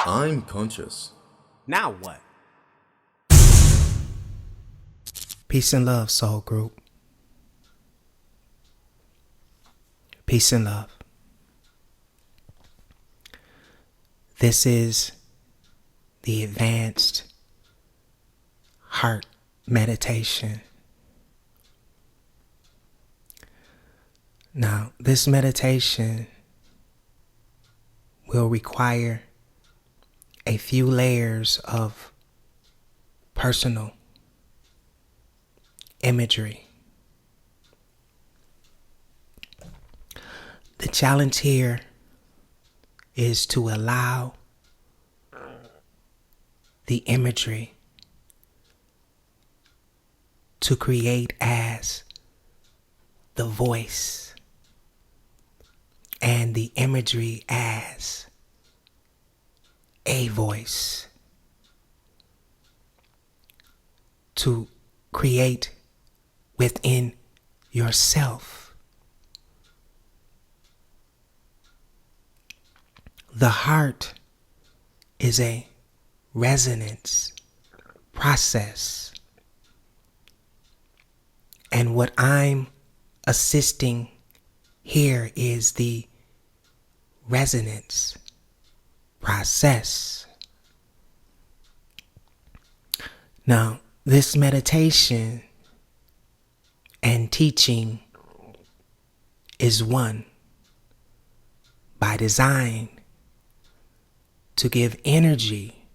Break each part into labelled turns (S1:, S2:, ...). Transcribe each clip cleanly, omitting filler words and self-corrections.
S1: I'm conscious.
S2: Now what?
S3: Peace and love, soul group. Peace and love. This is the advanced heart meditation. Now, this meditation will require a few layers of personal imagery. The challenge here is to allow the imagery to create as the voice and the imagery as a voice to create within yourself. The heart is a resonance process. And what I'm assisting here is the resonance process. Now, this meditation and teaching is one by design to give energy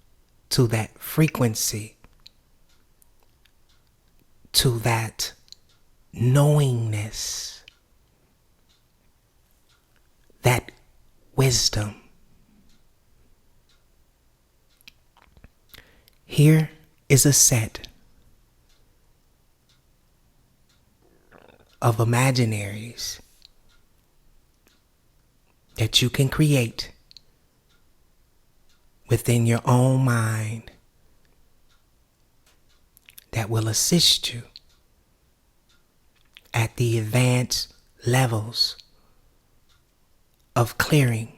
S3: to that frequency, to that knowingness, that wisdom. Here is a set of imaginaries that you can create within your own mind that will assist you at the advanced levels of clearing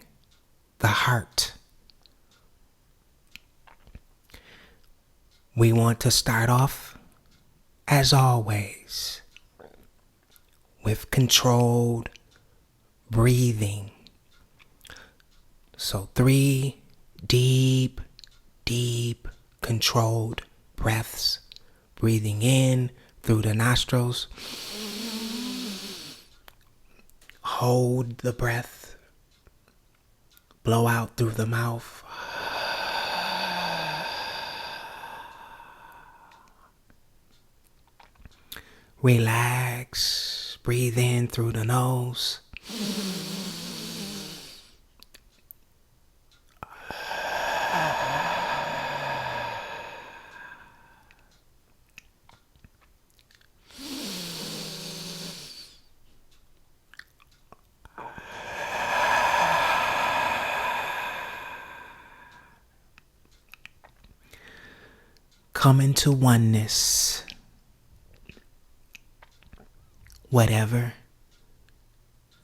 S3: the heart. We want to start off, as always, with controlled breathing. So 3 deep, controlled breaths. Breathing in through the nostrils. Hold the breath. Blow out through the mouth. Relax. Breathe in through the nose. Come into oneness. Whatever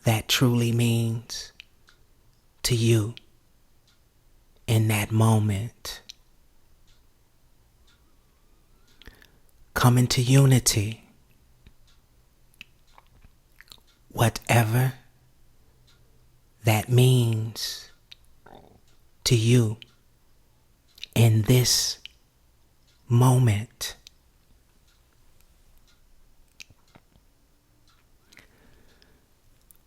S3: that truly means to you in that moment. Come into unity. Whatever that means to you in this moment.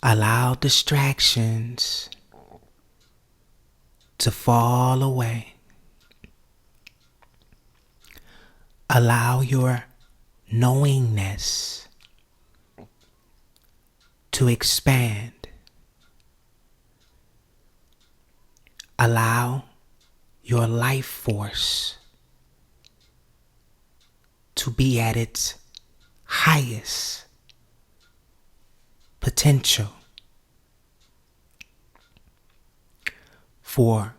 S3: Allow distractions to fall away. Allow your knowingness to expand. Allow your life force to be at its highest potential. For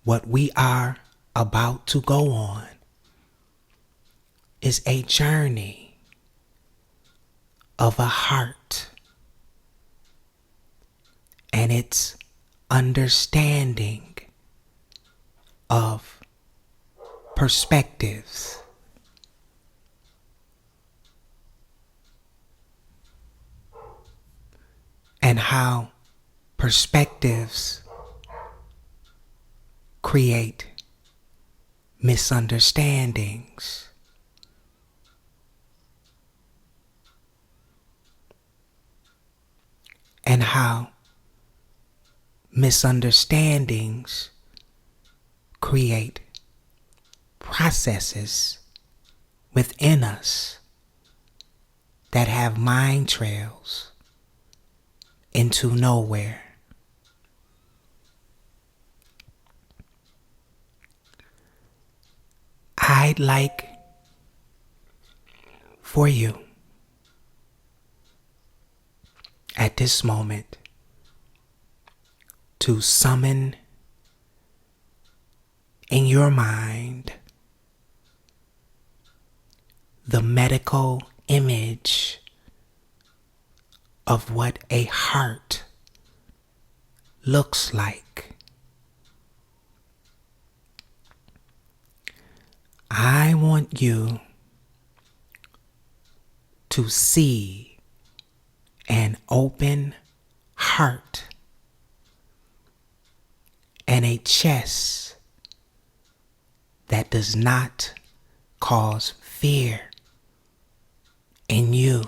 S3: what we are about to go on is a journey of a heart and its understanding of perspectives. And how perspectives create misunderstandings. And how misunderstandings create processes within us that have mind trails into nowhere. I'd like for you at this moment to summon in your mind the medical image of what a heart looks like. I want you to see an open heart and a chest that does not cause fear in you.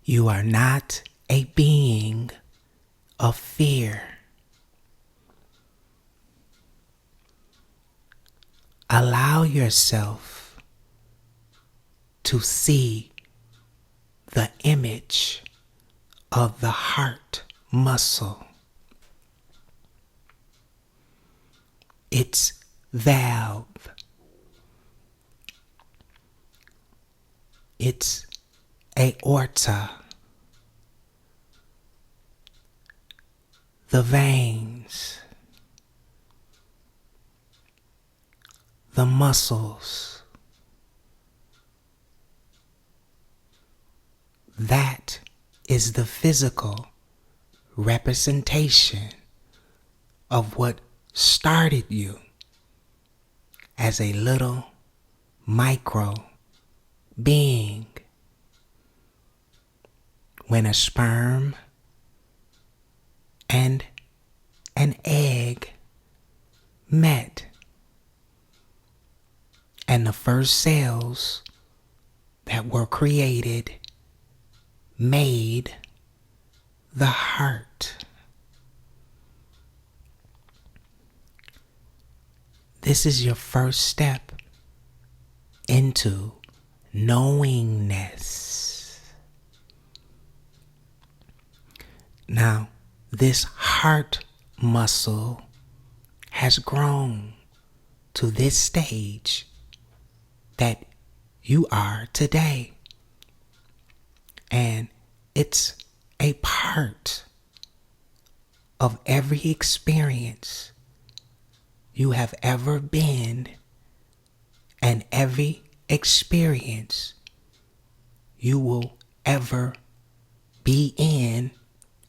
S3: You are not a being of fear. Allow yourself to see the image of the heart muscle, its valve, its aorta, the veins, the muscles. That is the physical representation of what started you as a little micro being when a sperm and an egg met, and the first cells that were created made the heart. This is your first step into knowingness. Now, this heart muscle has grown to this stage that you are today. And it's a part of every experience you have ever been, and every experience you will ever be in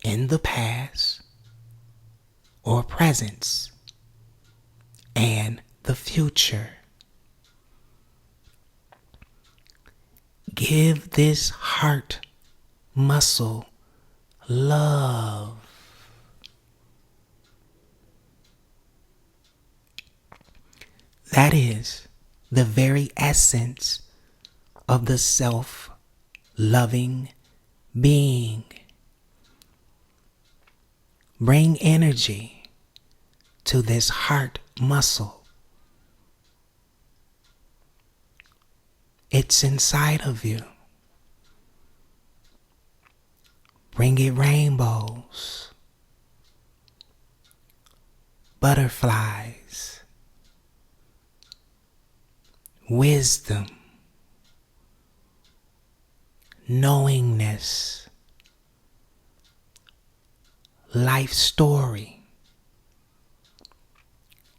S3: the past or present and the future. Give this heart muscle love. That is the very essence of the self-loving being. Bring energy to this heart muscle. It's inside of you. Bring it rainbows, butterflies, wisdom, knowingness, life story,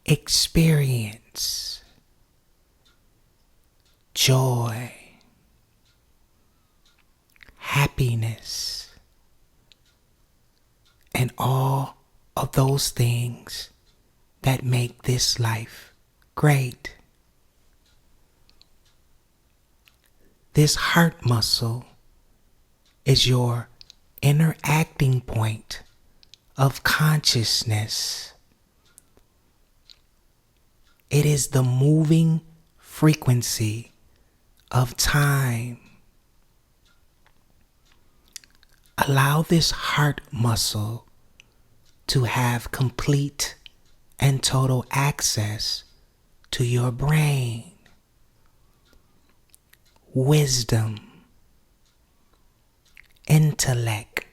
S3: experience, joy, happiness, and all of those things that make this life great. This heart muscle is your interacting point of consciousness. It is the moving frequency of time. Allow this heart muscle to have complete and total access to your brain, wisdom, intellect,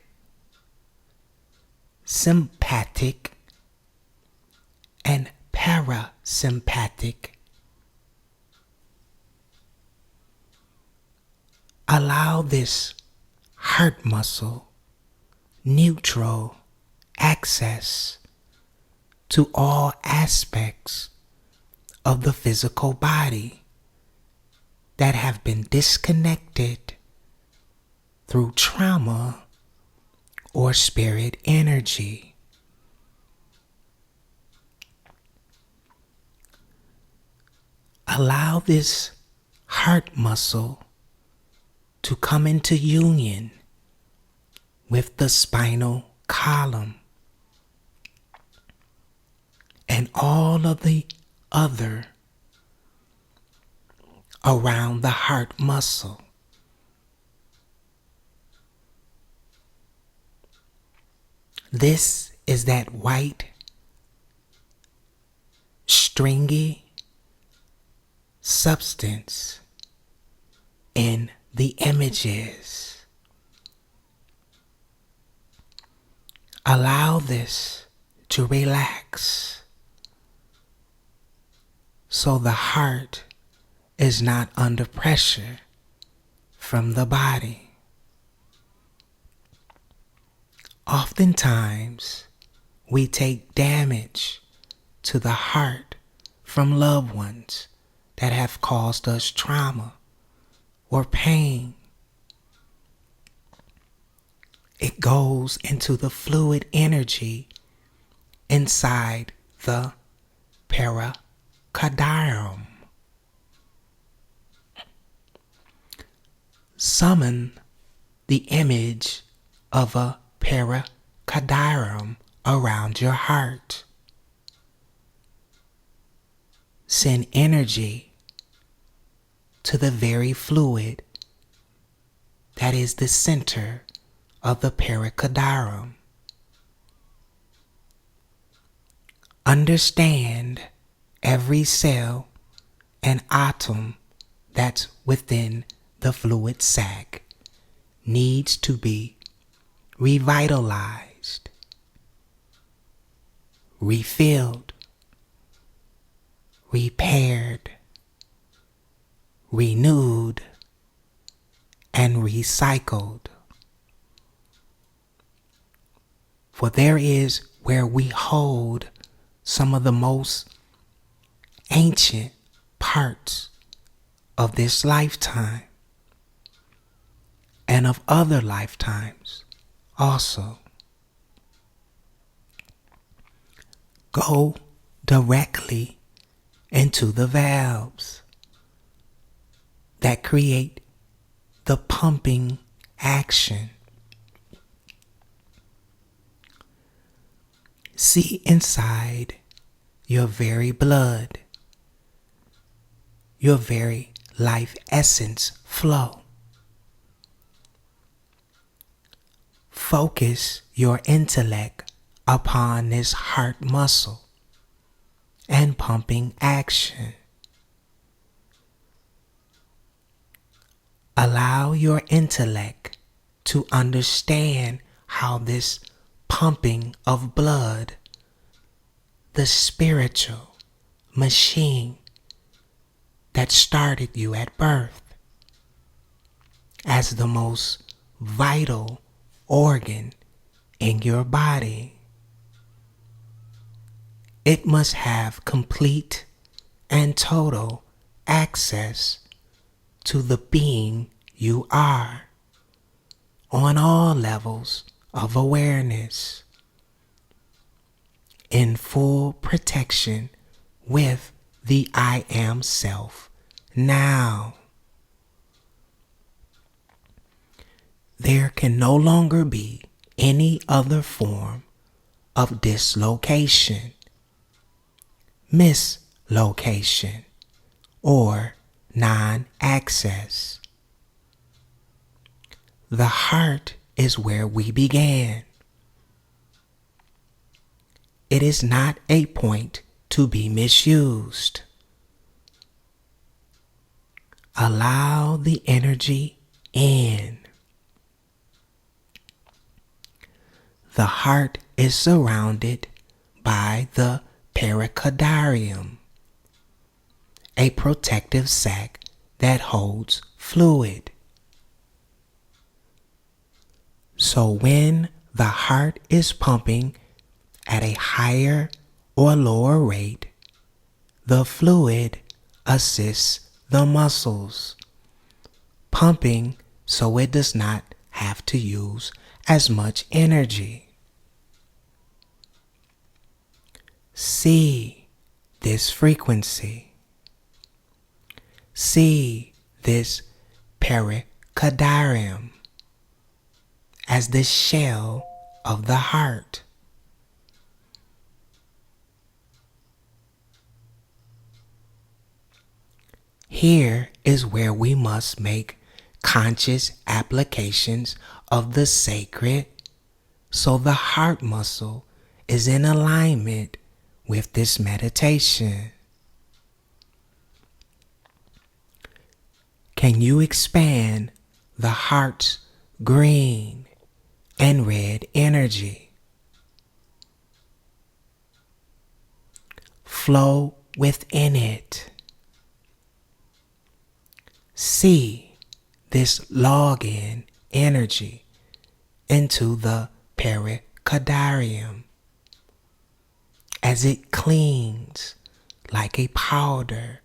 S3: sympathetic, and parasympathetic. Allow this heart muscle neutral access to all aspects of the physical body that have been disconnected through trauma or spirit energy. Allow this heart muscle to come into union with the spinal column and all of the other around the heart muscle. This is that white, stringy substance in the images. Allow this to relax so the heart is not under pressure from the body. Oftentimes, we take damage to the heart from loved ones that have caused us trauma or pain. It goes into the fluid energy inside the pericardium. Summon the image of a pericardium around your heart. Send energy to the very fluid that is the center of the pericardium. Understand every cell and atom that's within the fluid sac needs to be revitalized, refilled, repaired, renewed, and recycled. For there is where we hold some of the most ancient parts of this lifetime and of other lifetimes also. Go directly into the valves that create the pumping action. See inside your very blood, your very life essence flow. Focus your intellect upon this heart muscle and pumping action. Allow your intellect to understand how this pumping of blood, the spiritual machine that started you at birth as the most vital organ in your body. It must have complete and total access to the being you are on all levels of awareness. in full protection with the I Am Self now. There can no longer be any other form of dislocation, mislocation, or non-access. The heart is where we began. It is not a point to be misused. Allow the energy in. The heart is surrounded by the pericardium, a protective sac that holds fluid. So when the heart is pumping at a higher or lower rate, the fluid assists the muscles, pumping so it does not have to use as much energy. See this frequency. See this pericardium as the shell of the heart. Here is where we must make conscious applications of the sacred so the heart muscle is in alignment with this meditation. Can you expand the heart's green and red energy? Flow within it. See this login energy into the pericardium as it cleans like a powder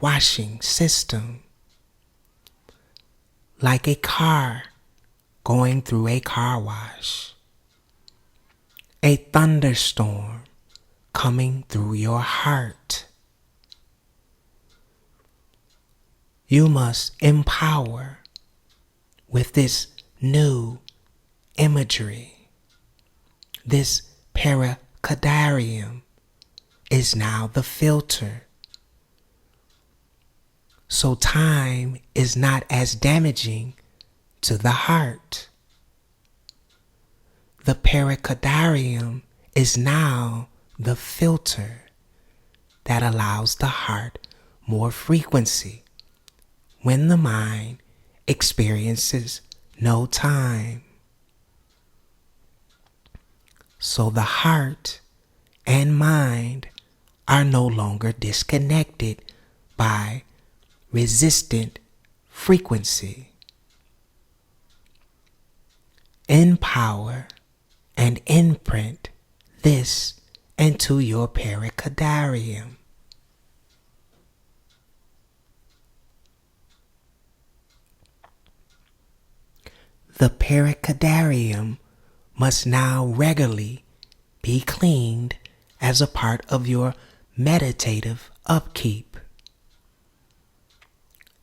S3: washing system, like a car going through a car wash, a thunderstorm coming through your heart. You must empower with this new imagery. This pericardium is now the filter. So time is not as damaging to the heart. The pericardium is now the filter that allows the heart more frequency when the mind experiences no time. So the heart and mind are no longer disconnected by resistant frequency. Empower and imprint this into your pericardium. The pericardium must now regularly be cleaned as a part of your meditative upkeep.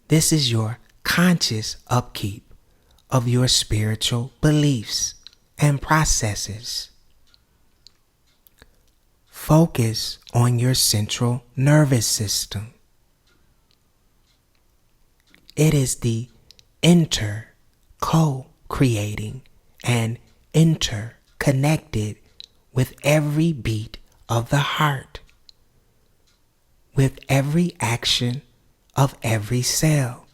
S3: This is your conscious upkeep of your spiritual beliefs and processes. Focus on your central nervous system. It is the co-creating and interconnected with every beat of the heart, with every action of every cell,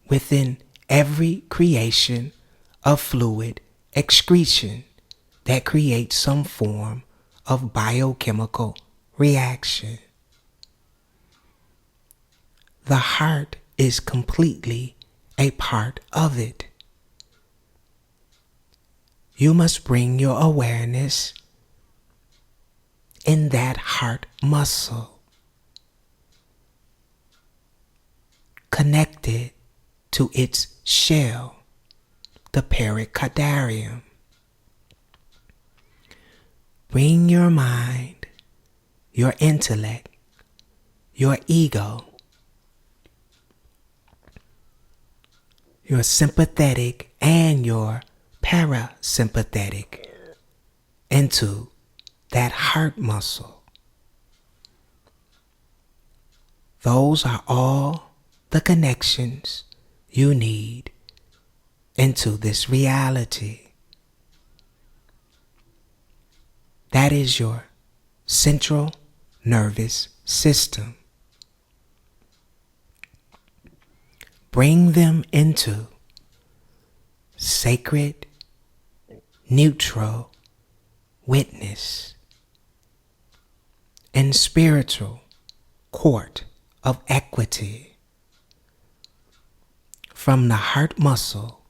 S3: within every creation of fluid excretion that creates some form of biochemical reaction. The heart is completely a part of it. You must bring your awareness in that heart muscle, connected to its shell, the pericardium. Bring your mind, your intellect, your ego, your sympathetic and your parasympathetic into that heart muscle. Those are all the connections you need into this reality. That is your central nervous system. Bring them into sacred, neutral witness and spiritual court of equity from the heart muscle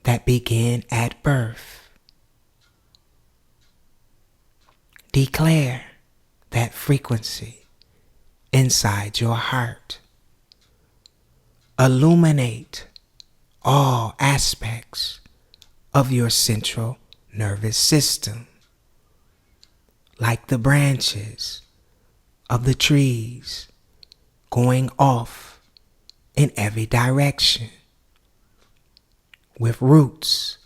S3: that began at birth. Declare that frequency inside your heart. Illuminate all aspects of your central nervous system, like the branches of the trees going off in every direction, with roots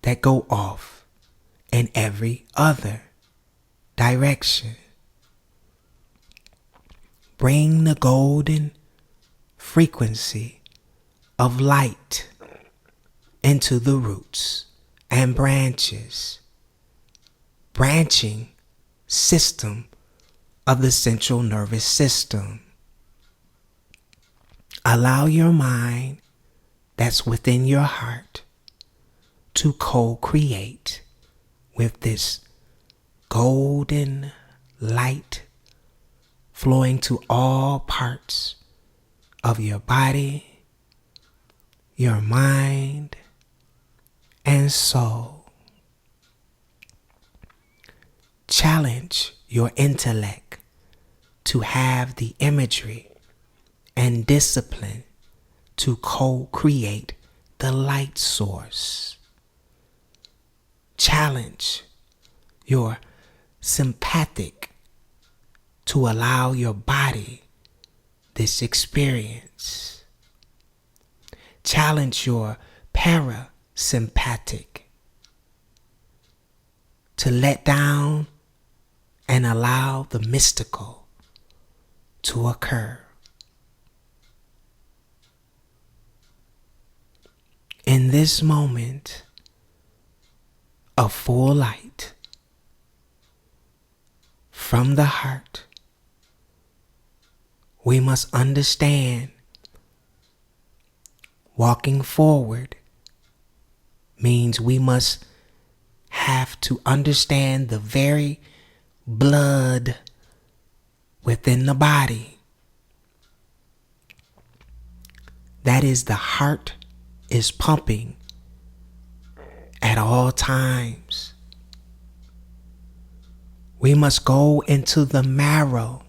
S3: that go off in every other direction. Bring the golden frequency of light into the roots and branches, branching system of the central nervous system. Allow your mind that's within your heart to co-create with this golden light flowing to all parts of your body, your mind, and soul. Challenge your intellect to have the imagery and discipline to co-create the light source. Challenge your sympathetic to allow your body this experience. Challenge your parasympathetic to let down and allow the mystical to occur. In this moment of full light from the heart, we must understand walking forward means we must have to understand the very blood within the body. That is, the heart is pumping at all times. We must go into the marrow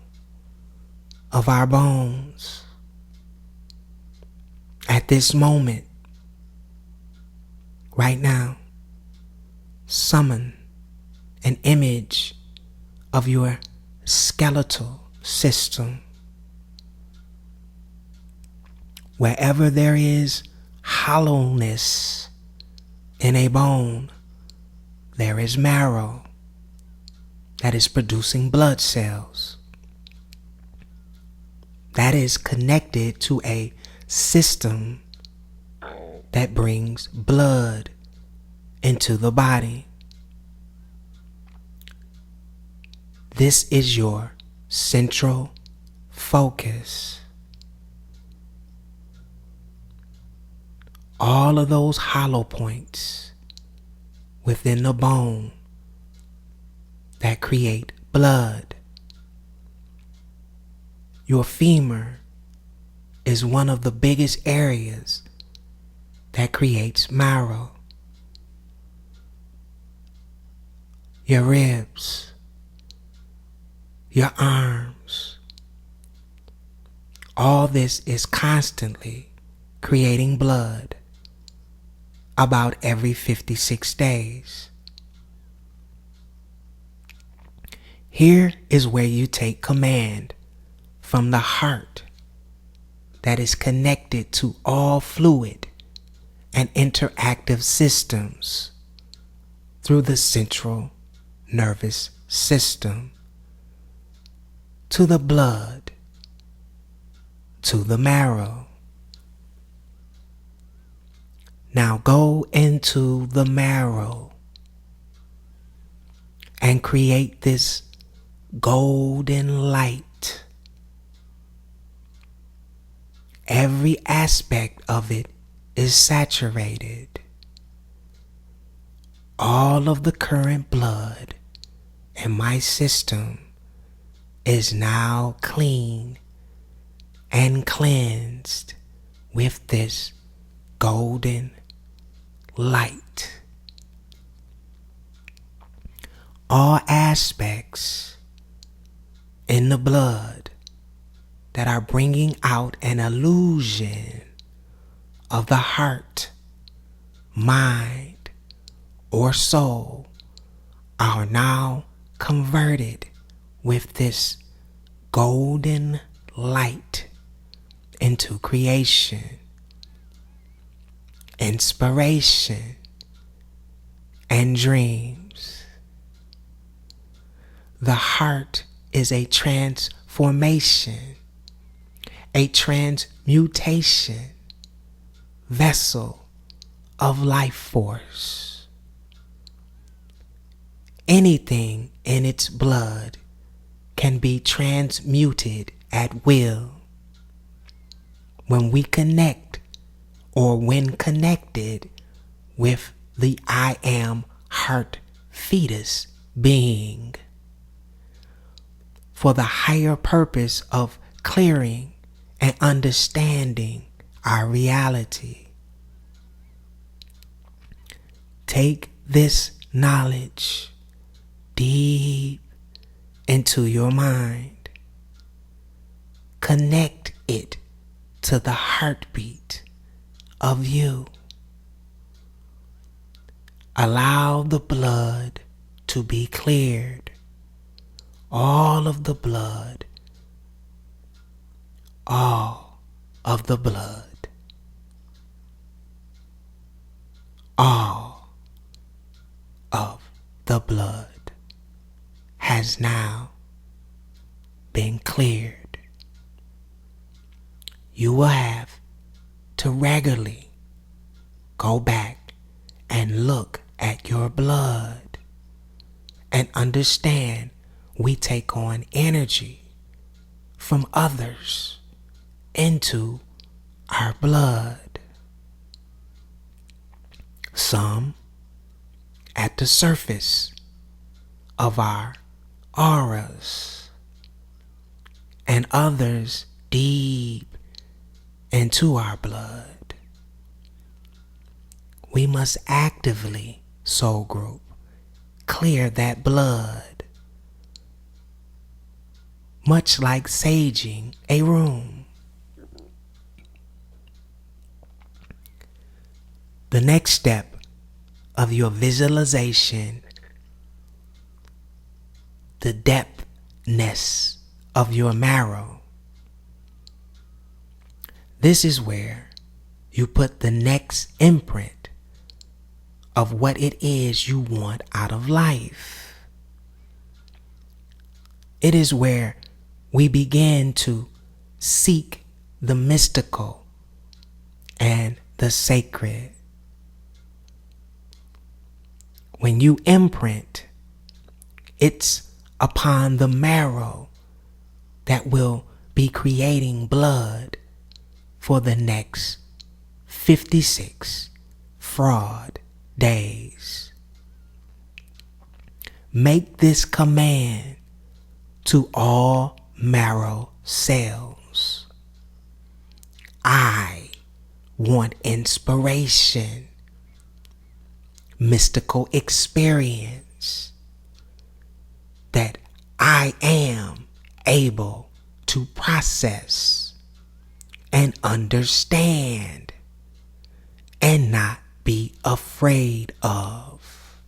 S3: of our bones at this moment, right now. Summon an image of your skeletal system. Wherever there is hollowness in a bone, there is marrow that is producing blood cells. That is connected to a system that brings blood into the body. This is your central focus. All of those hollow points within the bone that create blood. Your femur is one of the biggest areas that creates marrow. Your ribs, your arms, all this is constantly creating blood about every 56 days. Here is where you take command from the heart that is connected to all fluid and interactive systems through the central nervous system to the blood, to the marrow. Now go into the marrow and create this golden light. Every aspect of it is saturated. All of the current blood in my system is now clean and cleansed with this golden light. All aspects in the blood that are bringing out an illusion of the heart, mind, or soul are now converted with this golden light into creation, inspiration, and dreams. The heart is a transformation, a transmutation vessel of life force. Anything in its blood can be transmuted at will. When we connect, or when connected with the I Am Heart Fetus being, for the higher purpose of clearing and understanding our reality. Take this knowledge deep into your mind. Connect it to the heartbeat of you. Allow the blood to be cleared. All of the blood. All of the blood. All of the blood has now been cleared. You will have to regularly go back and look at your blood and understand we take on energy from others into our blood. Some at the surface of our auras, and others deep into our blood. We must actively, soul group, clear that blood, much like saging a room. The next step of your visualization, the depthness of your marrow. This is where you put the next imprint of what it is you want out of life. It is where we begin to seek the mystical and the sacred. When you imprint, it's upon the marrow that will be creating blood for the next 56 fraud days. Make this command to all marrow cells. I want inspiration, mystical experience that I am able to process and understand and not be afraid of.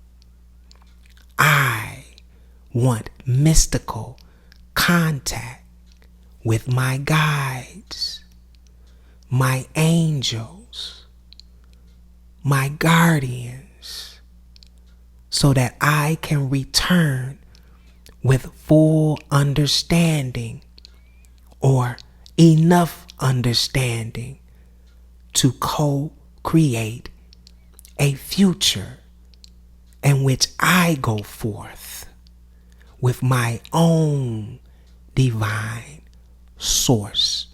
S3: I want mystical contact with my guides, my angels, my guardians, so that I can return with full understanding or enough understanding to co-create a future in which I go forth with my own divine source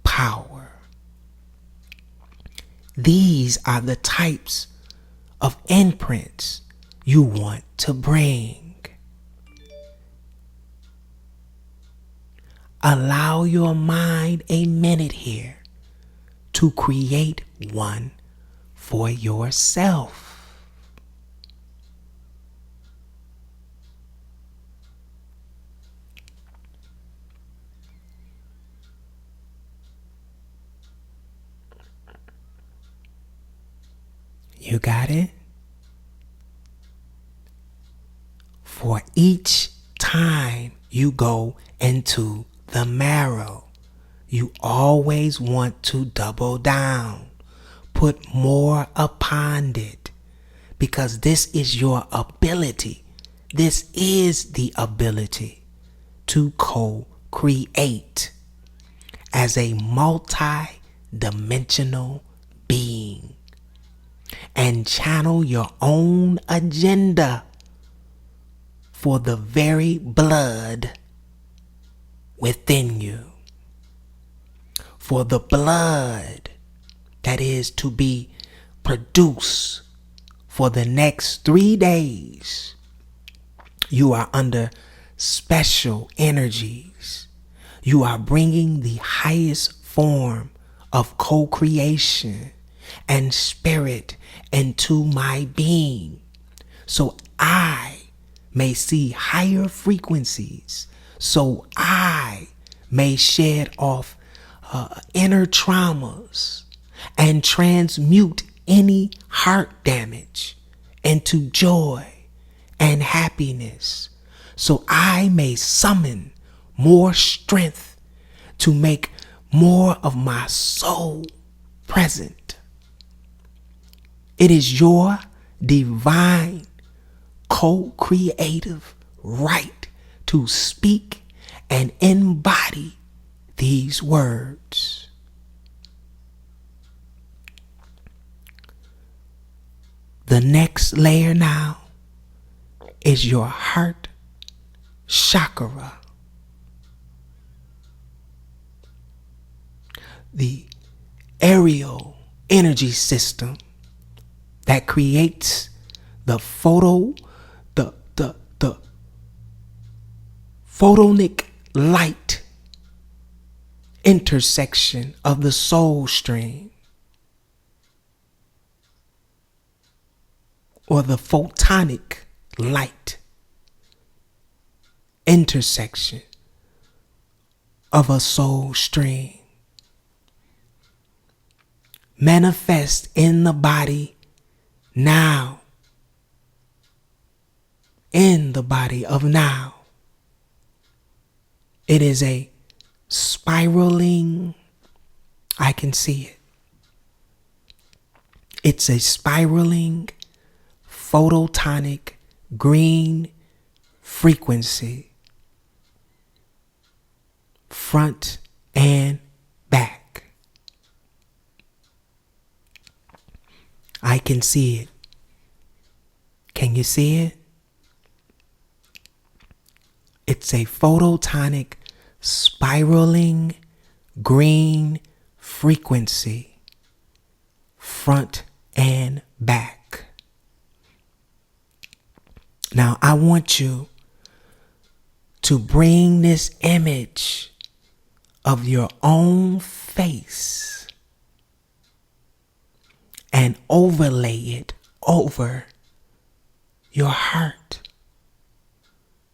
S3: power. These are the types of imprints you want to bring. Allow your mind a minute here to create one for yourself. You got it? For each time you go into the marrow, you always want to double down, put more upon it, because this is your ability. This is the ability to co-create as a multi-dimensional being and channel your own agenda for the very blood within you. For the blood that is to be produced for the next 3 days, you are under special energies. You are bringing the highest form of co-creation and spirit into my being, so I may see higher frequencies, so I may shed off inner traumas and transmute any heart damage into joy and happiness, so I may summon more strength to make more of my soul present. It is your divine co-creative right to speak and embody these words. The next layer now is your heart chakra. The aerial energy system that creates the photonic light intersection of the soul stream, or the photonic light intersection of a soul stream, manifest in the body now, in the body of now. It is a spiraling, I can see it. It's a spiraling photonic green frequency, front and back. I can see it. Can you see it? It's a photonic spiraling green frequency, front and back. Now I want you to bring this image of your own face and overlay it over your heart,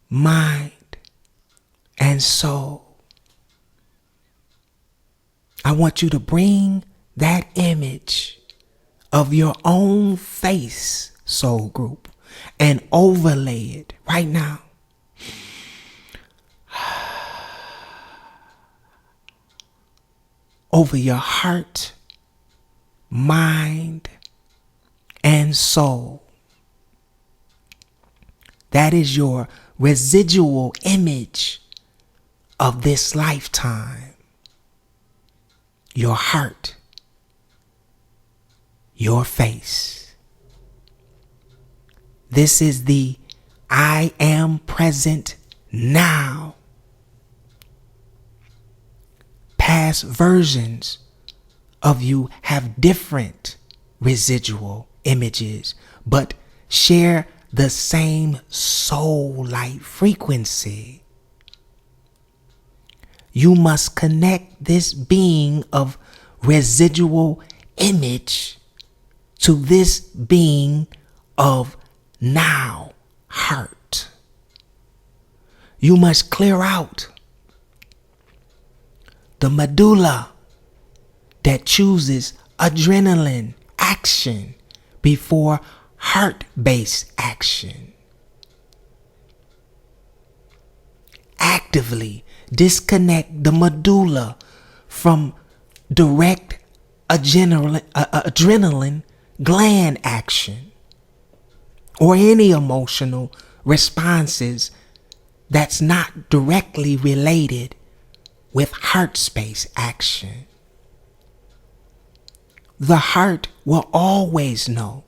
S3: mind, and soul. I want you to bring that image of your own face, soul group, and overlay it right now over your heart, mind, and soul. That is your residual image of this lifetime. Your heart, your face. This is the I am present now. Past versions of you have different residual images, but share the same soul light frequency. You must connect this being of residual image to this being of now heart. You must clear out the medulla that chooses adrenaline action before heart-based action. Actively disconnect the medulla from direct adrenaline gland action or any emotional responses that's not directly related with heart space action. The heart will always know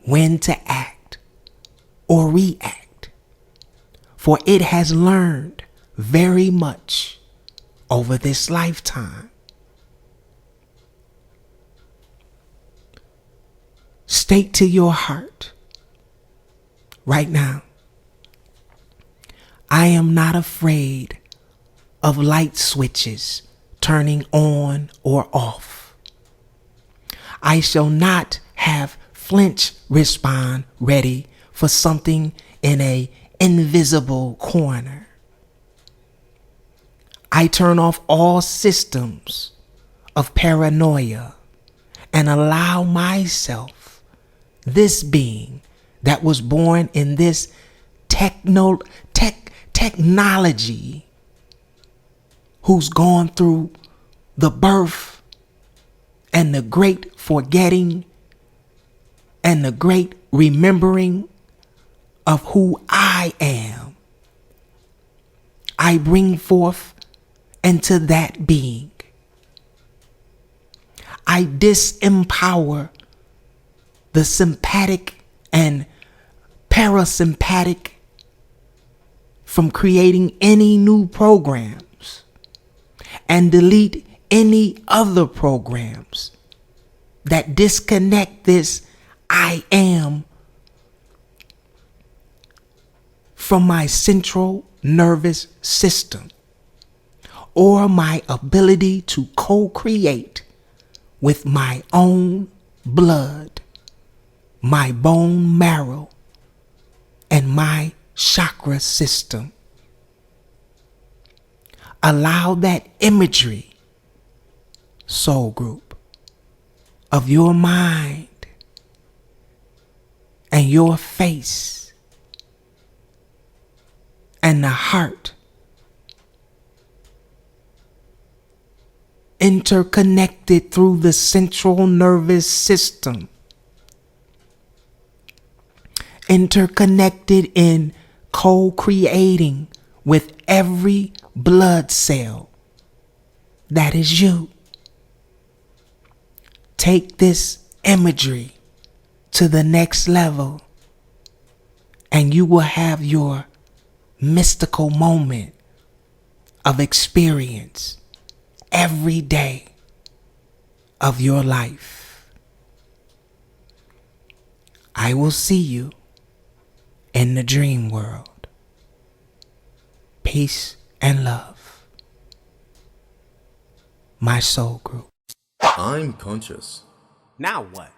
S3: when to act or react, for it has learned very much over this lifetime. State to your heart right now, I am not afraid of light switches turning on or off. I shall not have flinch respond ready for something in a invisible corner. I turn off all systems of paranoia and allow myself, this being that was born in this technology, who's gone through the birth and the great forgetting and the great remembering of who I am. I bring forth into that being. I disempower the sympathetic and parasympathetic from creating any new programs and delete any other programs that disconnect this I am from my central nervous system or my ability to co-create with my own blood, my bone marrow, and my chakra system. Allow that imagery, soul group, of your mind and your face and the heart interconnected through the central nervous system, interconnected in co-creating with every blood cell that is you. Take this imagery to the next level and you will have your mystical moment of experience every day of your life. I will see you in the dream world. Peace and love. My soul group.
S1: I'm conscious.
S2: Now what?